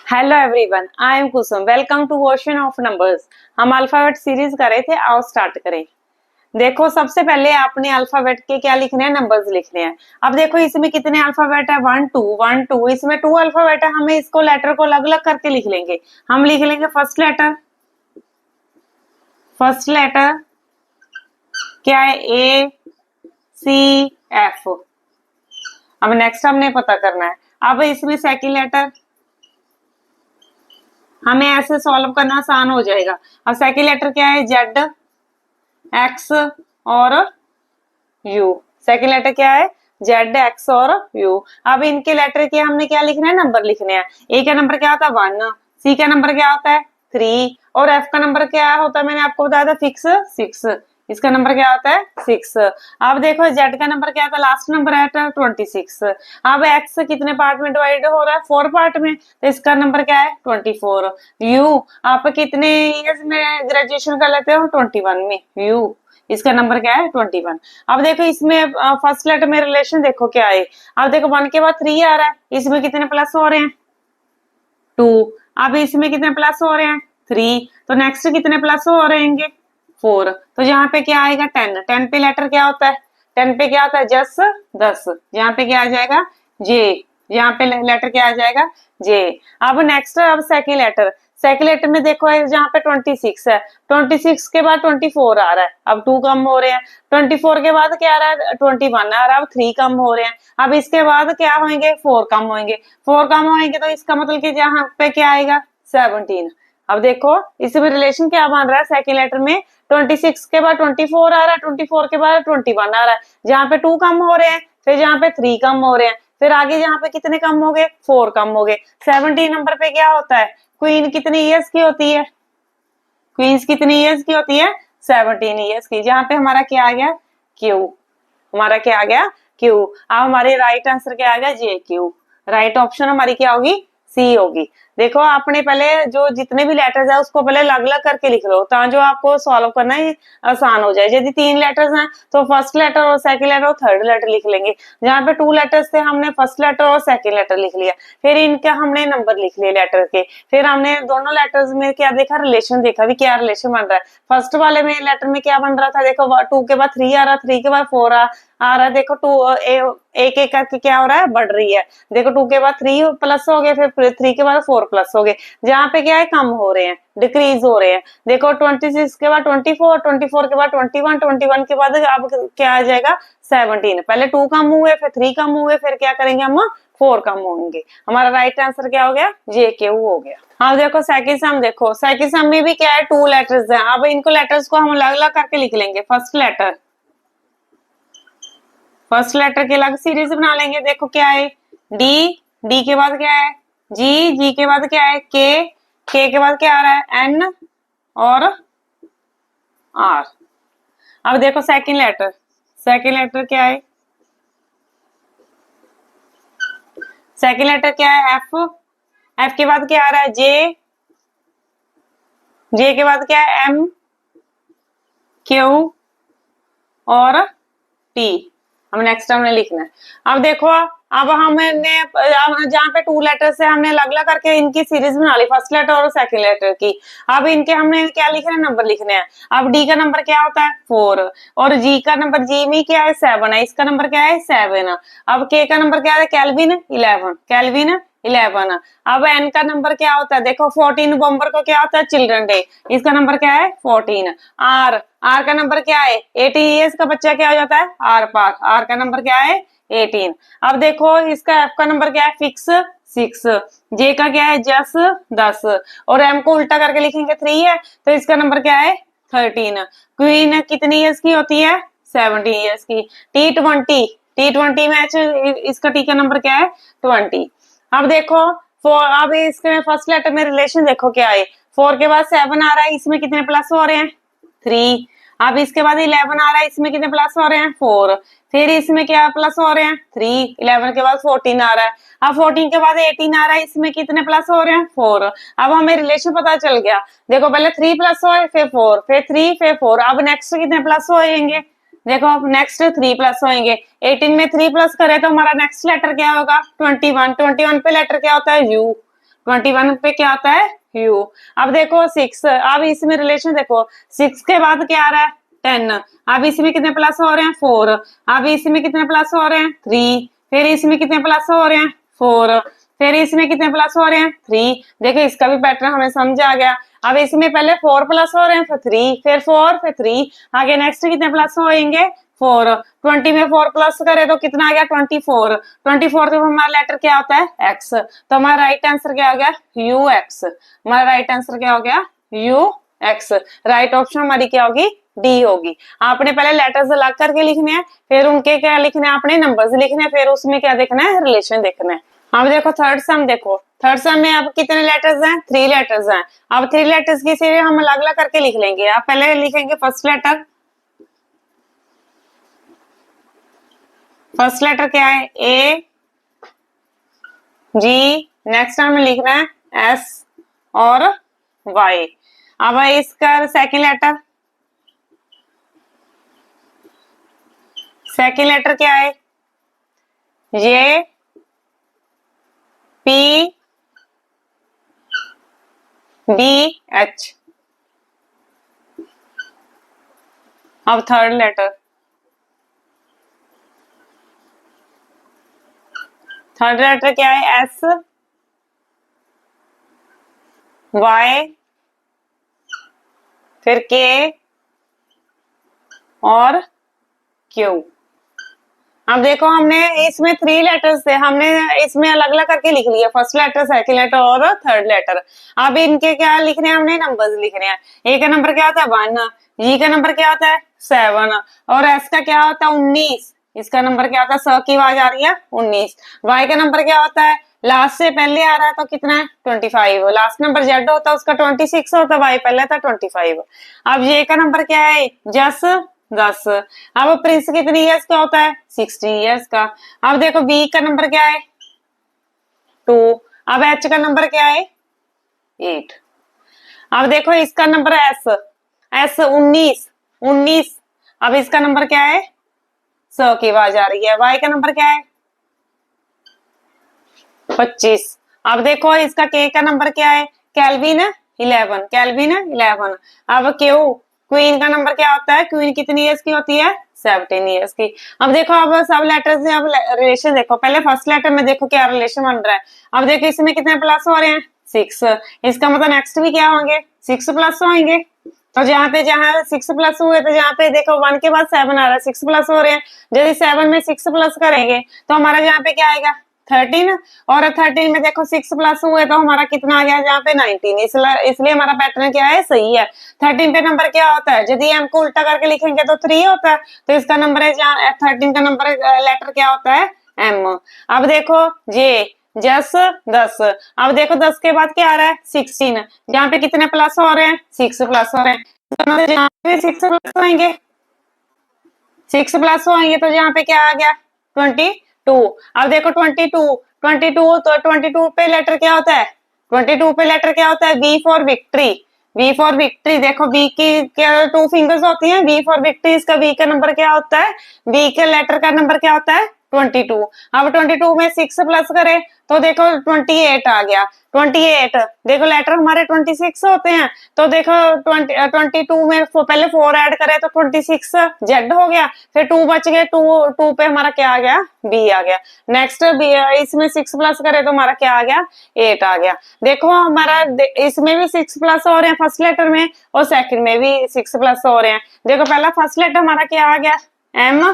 Hello everyone, I am Kusum. Welcome to ocean of numbers. हम alphabet series कर रहे थे, आओ स्टार्ट करें। देखो, सबसे पहले आपने अल्फाबेट के क्या लिखने हैं, नंबर्स लिखने हैं। अब देखो इसमें कितने अल्फाबेट है, 1 2 1 2। इसमें 2 अल्फाबेट है, हमें इसको लेटर को अलग अलग करके लिख लेंगे। हम लिख लेंगे फर्स्ट लेटर। फर्स्ट लेटर क्या है, ए सी एफ। अब नेक्स्ट हमने पता करना है। अब इसमें सेकंड लेटर, हमें ऐसे सॉल्व करना आसान हो जाएगा। अब सेकंड लेटर क्या है, जेड एक्स और यू। सेकंड लेटर क्या है, जेड एक्स और यू। अब इनके लेटर के हमने क्या लिखना है, नंबर लिखने हैं। ए का नंबर क्या होता है, 1। सी का नंबर क्या होता है, 3। और एफ का नंबर क्या होता है, मैंने आपको बताया था फिक्स, 6। इसका नंबर क्या होता है, 6। अब देखो जेड का नंबर क्या होता है, लास्ट नंबर है 26। अब एक्स कितने पार्ट में डिवाइड हो रहा है, 4 पार्ट में, तो इसका नंबर क्या है, 24। यू आप कितने ईयर्स में ग्रेजुएशन कर लेते हो, 21 में। यू इसका नंबर क्या है, 21। अब देखो इसमें फर्स्ट लेटर में रिलेशन देखो क्या है। अब देखो 1 के बाद 3 आ रहा है, इसमें कितने प्लस हो रहे हैं, 2। अब इसमें कितने प्लस हो रहे हैं, 3। तो नेक्स्ट कितने प्लस हो रहेंगे, 4। तो यहाँ पे क्या आएगा, 10। 10 पे लेटर क्या होता है, 10 पे क्या होता है, जस 10। यहाँ पे क्या आ जाएगा, जे। यहाँ पे लेटर क्या आ जाएगा, जे। अब नेक्स्ट, अब सेकेंड लेटर। सेकेंड लेटर में देखो जहाँ पे 26 है, 26 के बाद 24 आ रहा है, अब 2 कम हो रहे हैं। 24 के बाद क्या आ रहा है, 21 आ रहा है, अब 3 कम हो रहे हैं। अब इसके बाद क्या होंगे, 4 कम होंगे। 4 कम होंगे तो इसका मतलब कि यहाँ पे क्या आएगा, 17। अब देखो इसमें रिलेशन क्या बन रहा है, सेकेंड लेटर में 26 के बाद 24 आ रहा है, 24 के बाद 21 आ रहा है। जहाँ पे 2 कम हो रहे हैं, फिर जहाँ पे 3 कम हो रहे हैं, फिर आगे जहाँ पे कितने कम हो गए, 4 कम हो गए। 17 नंबर पे क्या होता है, क्वीन कितनी ईयर्स की होती है, क्वींस कितनी ईयर्स की होती है, 17 ईयर्स की। जहाँ पे हमारा क्या आ गया, क्यू। हमारा क्या आ गया, क्यू। अब हमारे राइट आंसर क्या आ गया, जे क्यू। राइट ऑप्शन हमारी क्या होगी, सी होगी। देखो आपने पहले जो जितने भी लेटर्स है उसको पहले अलग अलग करके लिख लो, ताकि आपको सॉल्व करना ही आसान हो जाए। यदि 3 लेटर्स हैं तो फर्स्ट लेटर और सेकंड लेटर और थर्ड लेटर लिख लेंगे। जहाँ पे 2 लेटर्स थे, हमने फर्स्ट लेटर और सेकंड लेटर लिख लिया, फिर इनका हमने नंबर लिख लिए लेटर के। फिर हमने दोनों लेटर्स में क्या देखा, रिलेशन देखा भी, क्या रिलेशन बन रहा है। फर्स्ट वाले में लेटर में क्या बन रहा था, देखो 2 के बाद 3 आ रहा, 3 के बाद 4 आ रहा है। देखो 2 एक एक करके क्या हो रहा है, बढ़ रही है। देखो 2 के बाद 3 प्लस हो गए, फिर 3 के बाद 4 प्लस हो गए। जहाँ पे क्या है, कम हो रहे हैं, डिक्रीज हो रहे हैं। देखो 26 के बाद 24, 24 के बाद 21, 21 के बाद अब क्या आ जाएगा, 17। पहले 2 कम हुए, फिर 3 कम हुए, फिर क्या करेंगे हम, 4 कम होंगे। हमारा राइट आंसर क्या हो गया, जे क्यू हो गया। अब देखो सेकंड सम, देखो सेकंड सम में भी क्या है, 2 लेटर्स हैं। अब इनको लेटर्स को हम अलग अलग करके लिख लेंगे। फर्स्ट लेटर, फर्स्ट लेटर की अलग सीरीज बना लेंगे। देखो क्या है, डी। डी के बाद क्या है, जी। जी के बाद क्या है, के। के बाद क्या आ रहा है, एन और आर। अब देखो सेकंड लेटर, सेकंड लेटर क्या है, सेकंड लेटर क्या है, एफ। एफ के बाद क्या आ रहा है, जे। जे के बाद क्या है, एम, क्यू और टी। हम नेक्स्ट हमने लिखना है। अब देखो, अब हमने जहाँ पे 2 लेटर से हमने अलग अलग करके इनकी सीरीज बना ली, फर्स्ट लेटर और सेकंड लेटर की। अब इनके हमने क्या लिखना है, नंबर लिखने हैं। अब डी का नंबर क्या होता है, 4। और जी का नंबर, जी में क्या है, 7 है, इसका नंबर क्या है, 7। अब के का नंबर क्या है, कैल्विन 11, कैल्विन 11। अब एन का नंबर क्या होता है, देखो 14 नवंबर को क्या होता है, चिल्ड्रन डे, इसका नंबर क्या है, 14। आर, आर का नंबर क्या है, 18 ईयर्स का बच्चा क्या हो जाता है, आर पार। आर का नंबर क्या है, 18। अब देखो इसका एफ का नंबर क्या है, फिक्स 6। जे का क्या है, जस 10। और एम को उल्टा करके लिखेंगे, 3 है, तो इसका नंबर क्या है, 13। क्वीन कितनी ईयर्स की होती है, 70 ईयर्स की। T20, T20 मैच, इसका टी का नंबर क्या है, 20। अब देखो अब इसके फर्स्ट लेटर में रिलेशन देखो क्या है, 4 के बाद 7 आ रहा है, इसमें कितने प्लस हो रहे हैं, 3। अब इसके बाद 11 आ रहा है, इसमें कितने प्लस हो रहे हैं, 4। फिर इसमें क्या प्लस हो रहे हैं, 3। 11 के बाद 14 आ रहा है। अब 14 के बाद 18 आ रहा है, इसमें कितने प्लस हो रहे हैं, 4। अब हमें रिलेशन पता चल गया। देखो पहले 3 प्लस हो, फिर 4, फिर 3, फिर 4। अब नेक्स्ट कितने प्लस होएंगे, देखो नेक्स्ट 3 प्लस होंगे। 18 में 3 प्लस करें तो हमारा नेक्स्ट लेटर क्या होगा, 21। 21 पे लेटर क्या होता है, यू। 21 पे क्या आता है U। अब देखो 6, अब इसमें रिलेशन देखो 6 के बाद क्या आ रहा है 10। अब इसमें कितने प्लस हो रहे हैं 4। अब इसमें कितने प्लस हो रहे हैं 3। फिर इसमें कितने प्लस हो रहे हैं 4। फिर इसमें कितने प्लस हो रहे हैं 3। देखो इसका भी पैटर्न हमें समझ आ गया। अब इसमें पहले 4 प्लस हो रहे हैं फिर 3, फिर 4, फिर 3, आगे नेक्स्ट कितने प्लस होंगे 4। 20 में 4 प्लस करें तो कितना आ गया 24। 24 तो हमारा लेटर क्या होता है एक्स। तो हमारा राइट आंसर क्या हो गया यू एक्स। हमारा राइट आंसर क्या हो गया यू एक्स। राइट ऑप्शन हमारी क्या होगी डी होगी। आपने पहले लेटर्स अलग करके लिखने हैं, फिर उनके क्या लिखने हैं आपने नंबर्स लिखने हैं, फिर उसमें क्या देखना है रिलेशन देखना है। अब देखो थर्ड सम देखो, थर्ड सम में अब कितने लेटर्स हैं 3 लेटर्स हैं। अब 3 लेटर्स की सीरीज हम अलग अलग करके लिख लेंगे। आप पहले लिखेंगे फर्स्ट लेटर। फर्स्ट लेटर क्या है ए जी, नेक्स्ट हमें लिखना है एस और वाई। अब इसका सेकंड लेटर, सेकंड लेटर क्या है ये पी बी एच। अब थर्ड लेटर, थर्ड लेटर क्या है एस वाई फिर के और क्यू। अब देखो हमने इसमें 3 लेटर्स थे, हमने इसमें अलग अलग करके लिख लिया फर्स्ट लेटर सेकंड लेटर और थर्ड लेटर। अब इनके क्या लिखने हैं हमने नंबर्स लिखने हैं। ए का नंबर क्या होता है 1, जी का नंबर क्या होता है 7 और एस का क्या होता है 19। इसका नंबर क्या होता है स की आवाज आ रही है 19। वाई का नंबर क्या होता है लास्ट से पहले आ रहा है तो कितना है 25। लास्ट नंबर जेड होता है उसका 26 होता है, वाई पहले था 25। अब ये का नंबर क्या है जस 10। अब प्रिंस कितनी ईयर्स का होता है 16 ईयर्स का। अब देखो बी का नंबर क्या है 2। अब एच का नंबर क्या है 8। अब देखो इसका नंबर है एस, एस 19। अब इसका नंबर क्या है 100 की आवाज आ रही है। वाई का नंबर क्या है 25। अब देखो इसका के का नंबर क्या है केल्विन 11, केल्विन 11। अब क्यू क्वीन का नंबर क्या होता है, क्वीन कितनी ईयर्स की होती है 17 ईयर्स की। अब देखो अब सब लेटर्स से अब रिलेशन देखो, पहले फर्स्ट लेटर में देखो क्या रिलेशन बन रहा है। अब देखो इसमें कितने प्लस हो रहे हैं 6, इसका मतलब नेक्स्ट भी क्या होंगे 6 प्लस होंगे। तो जहाँ 6 प्लस हुए तो जहाँ पे देखो 1 के बाद 7 आ रहा है 6 प्लस हो रहे हैं। यदि 7 में 6 प्लस करेंगे तो हमारा यहाँ पे क्या आएगा 13 और 13 में देखो 6 प्लस हुए तो हमारा कितना आ गया यहाँ पे 19। इसलिए हमारा पैटर्न क्या है सही है। 13 पे नंबर क्या होता है यदि एम को उल्टा करके लिखेंगे तो 3 होता है, तो इसका नंबर है जहाँ 13 का नंबर लेटर क्या होता है एम। अब देखो जे जस 10। अब देखो 10 के बाद क्या आ रहा है 16, जहाँ पे कितने प्लस हो रहे हैं 6 प्लस हो रहे हैं। तो जहाँ पे 6 प्लस होंगे 6 प्लस होंगे तो यहाँ पे क्या आ गया 22। अब देखो 22 तो 22 पे लेटर क्या होता है 22 पे लेटर क्या होता है V for victory. V for victory देखो वी की क्या 2 फिंगर्स होती हैं वी फॉर विक्ट्री। इसका वी का नंबर क्या होता है वी के लेटर का नंबर क्या होता है 22। अब 22 में 6 प्लस करें तो देखो 28 आ गया। 28 देखो लेटर हमारे 26 होते हैं तो देखो 22 में पहले 4 ऐड करें तो 26 जेड हो गया, फिर 2 बच गए, 2 पे हमारा क्या आ गया बी आ गया। नेक्स्ट बी इसमें 6 प्लस करें तो हमारा क्या आ गया 8 आ गया। देखो हमारा इसमें भी 6 प्लस हो रहे हैं फर्स्ट लेटर में और सेकंड में भी 6 प्लस हो रहे हैं। देखो पहला फर्स्ट लेटर हमारा क्या आ गया एम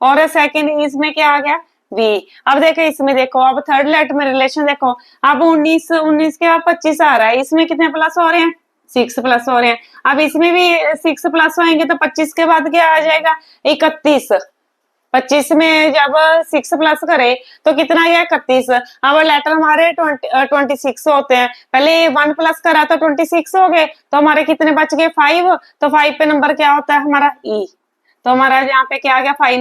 और सेकंड इसमें क्या आ गया बी। अब देखो इसमें देखो अब थर्ड लेटर में रिलेशन देखो, अब 19 के बाद 25 आ रहा है, इसमें कितने प्लस हो रहे हैं 6 प्लस हो रहे हैं। अब इसमें भी 6 प्लस होंगे तो 25 के बाद क्या आ जाएगा 31। 25 में जब 6 प्लस करे तो कितना आ गया 31। अब लेटर हमारे 26 होते हैं, पहले 1 प्लस करा तो 26 हो गए तो हमारे कितने बच गए 5। तो 5 पे नंबर क्या होता है हमारा ई। तो हमारा यहाँ पे क्या आ गया 5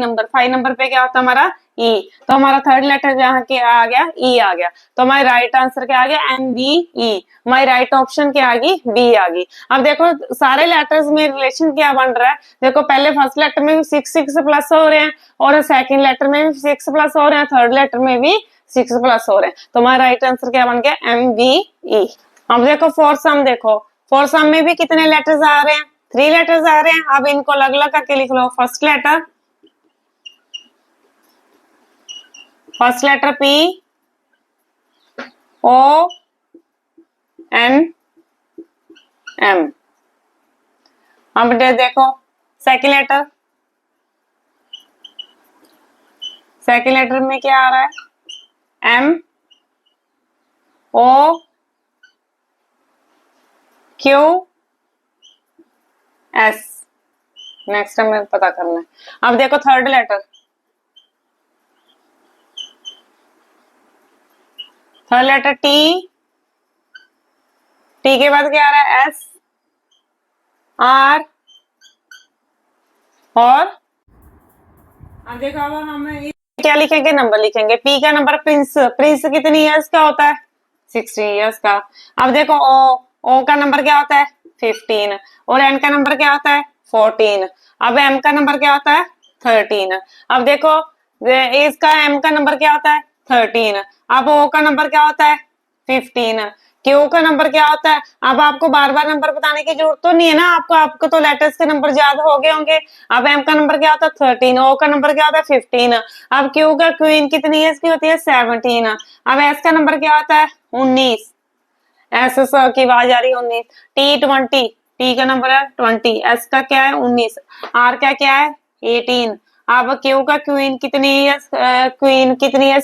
नंबर पे क्या होता है हमारा ई। तो हमारा थर्ड लेटर जहाँ के आ गया ई आ गया। तो हमारे राइट आंसर क्या आ गया एम बी ई। हमारी राइट ऑप्शन क्या आ गई बी आ गई। अब देखो सारे लेटर्स में रिलेशन क्या बन रहा है, देखो पहले फर्स्ट लेटर में भी 6 प्लस हो रहे हैं और सेकंड लेटर में भी 6 प्लस हो रहे हैं, थर्ड लेटर में भी 6 प्लस हो रहे हैं, तो हमारा राइट आंसर क्या बन गया MVE। अब देखो फोर सम, देखो फोर सम में भी कितने लेटर्स आ रहे हैं, 3 लेटर्स आ रहे हैं। अब इनको अलग अलग करके लिख लो। First letter P O N M। अब देखो सेकेंड लेटर में क्या आ रहा है, M O Q S। Next हमें पता करना है। अब देखो थर्ड लेटर T के बाद क्या आ रहा है, S R और अब देखो अब हम क्या लिखेंगे, नंबर लिखेंगे। P का नंबर प्रिंस कितनी इयर्स का होता है, 60 इयर्स का। अब देखो O का नंबर क्या होता है, 15 और N का नंबर क्या होता है, 14। अब M का नंबर क्या होता है, 13। अब देखो इसका M का नंबर क्या होता है, 13। अब O का नंबर क्या होता है, 15। Q का नंबर क्या होता है। अब आपको बार बार नंबर बताने की जरूरत तो नहीं है ना, आपको तो लेटर्स के नंबर याद हो गए होंगे। अब M का नंबर क्या होता है, 13। O का नंबर क्या होता है, 15। अब Q का क्वीन कितनी एज की होती है, 17। अब S का नंबर क्या होता है, 19। S की आवाज आ रही है, 19। T का नंबर है 20। S का क्या है, 19। R का क्या है, 18। अब Q का क्वीन कितनी एज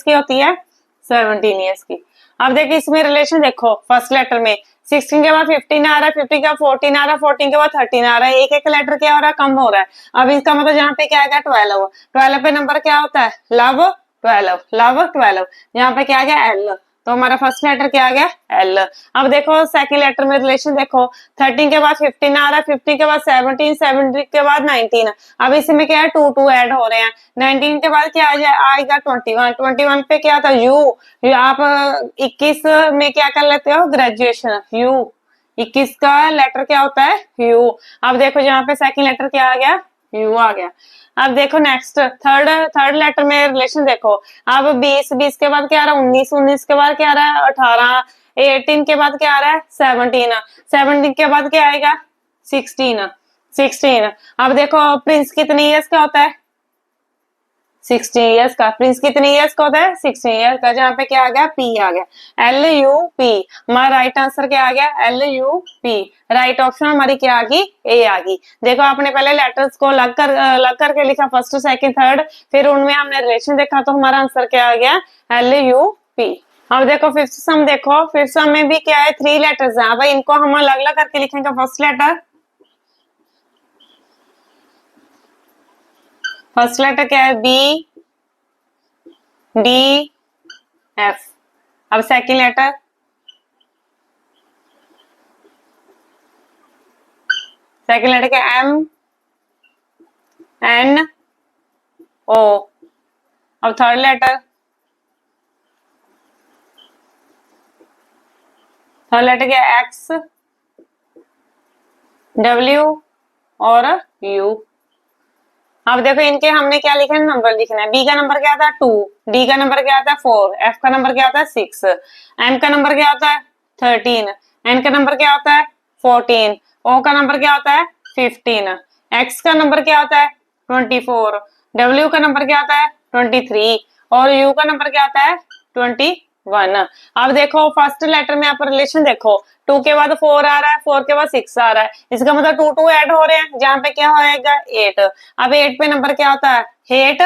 की होती है, 17 ईयर्स की। अब देखिए इसमें रिलेशन देखो, फर्स्ट लेटर में 16 के बाद 15 आ रहा है, 15 के बाद 14 आ रहा है, 14 के बाद 13 आ रहा है। एक एक लेटर क्या हो रहा है, कम हो रहा है। अब इसका मतलब यहाँ पे क्या आएगा, 12। 12 पे नंबर क्या होता है, लव 12। यहाँ पे क्या आ गया, L। तो हमारा फर्स्ट लेटर क्या आ गया, L। अब देखो सेकंड लेटर में रिलेशन देखो, 13 के बाद 15 आ रहा है, 15 के बाद 17, 17 के बाद 19। अब इसमें क्या है, 2 ऐड हो रहे हैं। 19 के बाद क्या आएगा, 21। 21 पे क्या था, U। आप 21 में क्या कर लेते हो, ग्रेजुएशन, U। 21 का लेटर क्या होता है, U। अब देखो यहाँ पे सेकंड लेटर क्या आ गया, U आ गया। अब देखो नेक्स्ट थर्ड लेटर में रिलेशन देखो। अब 20 के बाद क्या आ रहा है, 19 के बाद क्या आ रहा है, 18। 18 के बाद क्या आ रहा है, 17। 17 के बाद क्या आएगा, 16। अब देखो प्रिंस कितनी ईयर्स का होता है, 60 ईयर्स का। प्रिंस कितनी ईयर्स का होता है, 60 ईयर्स का। जहाँ पे क्या आ गया, P आ गया, LUP। हमारा राइट आंसर क्या आ गया, LUP। राइट ऑप्शन हमारी क्या आ गई, A आ गई। देखो आपने पहले लेटर्स को लग करके लिखा, फर्स्ट सेकंड थर्ड, फिर उनमें हमने रिलेशन देखा, तो हमारा आंसर क्या आ गया, LUP। अब देखो फिफ्थ सम देखो, फिफ्थ सम में भी क्या है, 3 लेटर्स है। भाई इनको हम अलग अलग करके लिखेंगे। फर्स्ट लेटर क्या है, B D F। अब सेकंड लेटर क्या, M N O। अब थर्ड लेटर क्या, X W और U। अब देखो इनके हमने क्या लिखना है, नंबर लिखना है। B का नंबर क्या आता है, 2। D का नंबर क्या आता है, 4। F का नंबर क्या होता है, 6। M का नंबर क्या होता है, 13। N का नंबर क्या होता है, 14। O का नंबर क्या होता है, 15। X का नंबर क्या होता है, 24। W का नंबर क्या होता है, 23। और U का नंबर क्या होता है, 21। अब देखो फर्स्ट लेटर में आप रिलेशन देखो, 2 के बाद 4 आ रहा है, 4 के बाद 6 आ रहा है। इसका मतलब 2 ऐड हो रहे हैं, जहाँ पे क्या होएगा, 8। अब 8 पे नंबर क्या होता है, 8।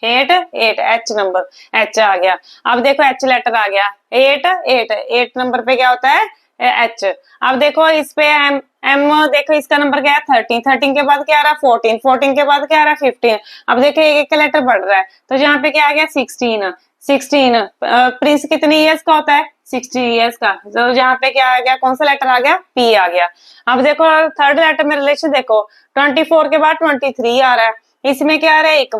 H नंबर, H आ गया। अब देखो H लेटर आ गया, 8 नंबर पे क्या होता है, H। अब देखो इस पे M देखो इसका नंबर क्या है, 13 के बाद क्या आ रहा है, 14 के बाद क्या आ रहा है, 15। अब देखो एक लेटर बढ़ रहा है, तो जहाँ पे क्या आ गया, 16। प्रिंस कितनी इयर्स का होता है, 60 इयर्स का। तो जहाँ पे क्या आ गया, कौन सा लेटर आ गया, P आ गया। अब देखो थर्ड लेटर में रिलेशन देखो, 24 के बाद 23 आ रहा है। इसमें क्या आ रहा है, एक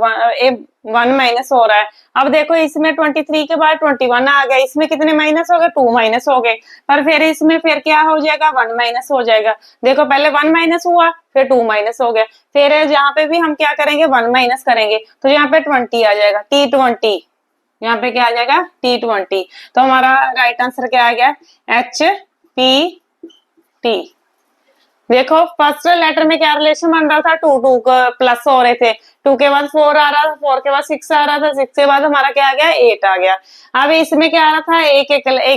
1 माइनस हो रहा है। अब देखो इसमें 23 के बाद 21 आ गया, इसमें कितने माइनस हो गए, 2 माइनस हो गए। पर फिर इसमें फिर क्या हो जाएगा, 1 माइनस हो जाएगा। देखो पहले 1 माइनस हुआ, फिर 2 माइनस हो गया, फिर जहाँ पे भी हम क्या करेंगे, 1 माइनस करेंगे, तो यहाँ पे 20 आ जाएगा, T20। यहाँ पे क्या आ जाएगा T20। तो हमारा राइट आंसर क्या आ गया HPT। देखो फर्स्ट लेटर में क्या रिलेशन बन रहा था, टू टू प्लस हो रहे थे, टू के बाद 4 आ रहा था, 4 के बाद 6 आ रहा था, 6 के बाद हमारा क्या आ गया 8 आ गया। अब इसमें क्या आ रहा था एक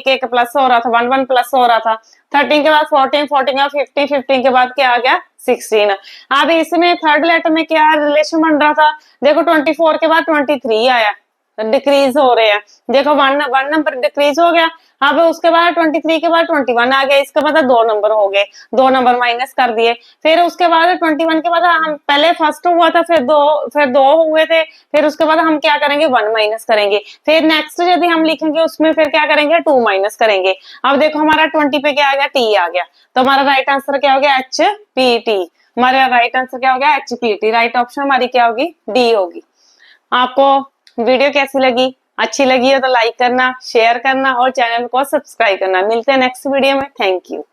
एक प्लस हो रहा था, 1 1 प्लस हो रहा था। 13 के बाद 14, 14 के बाद 15, 15 के बाद क्या आ गया 16। अब इसमें थर्ड लेटर में क्या रिलेशन बन रहा था, देखो 24 के बाद 23 आया, डिक्रीज हो रहे हैं। देखो वन वन नंबर डिक्रीज हो गया। अब उसके बाद 23 के बाद 21 आ गया, इसका मतलब 2 नंबर हो गए, 2 नंबर माइनस कर दिए। फिर उसके बाद 21 के बाद हम पहले फर्स्ट हुआ था, फिर दो हुए थे, फिर उसके बाद हम क्या करेंगे 1 माइनस करेंगे। फिर नेक्स्ट यदि हम लिखेंगे उसमें फिर क्या करेंगे 2 माइनस करेंगे। अब देखो हमारा 20 पे क्या आ गया टी आ गया, तो हमारा राइट आंसर क्या हो गया HPT। हमारा राइट आंसर क्या हो गया HPT। राइट ऑप्शन हमारी क्या होगी डी होगी। आपको वीडियो कैसी लगी, अच्छी लगी हो तो लाइक करना, शेयर करना और चैनल को सब्सक्राइब करना। मिलते हैं नेक्स्ट वीडियो में। Thank you.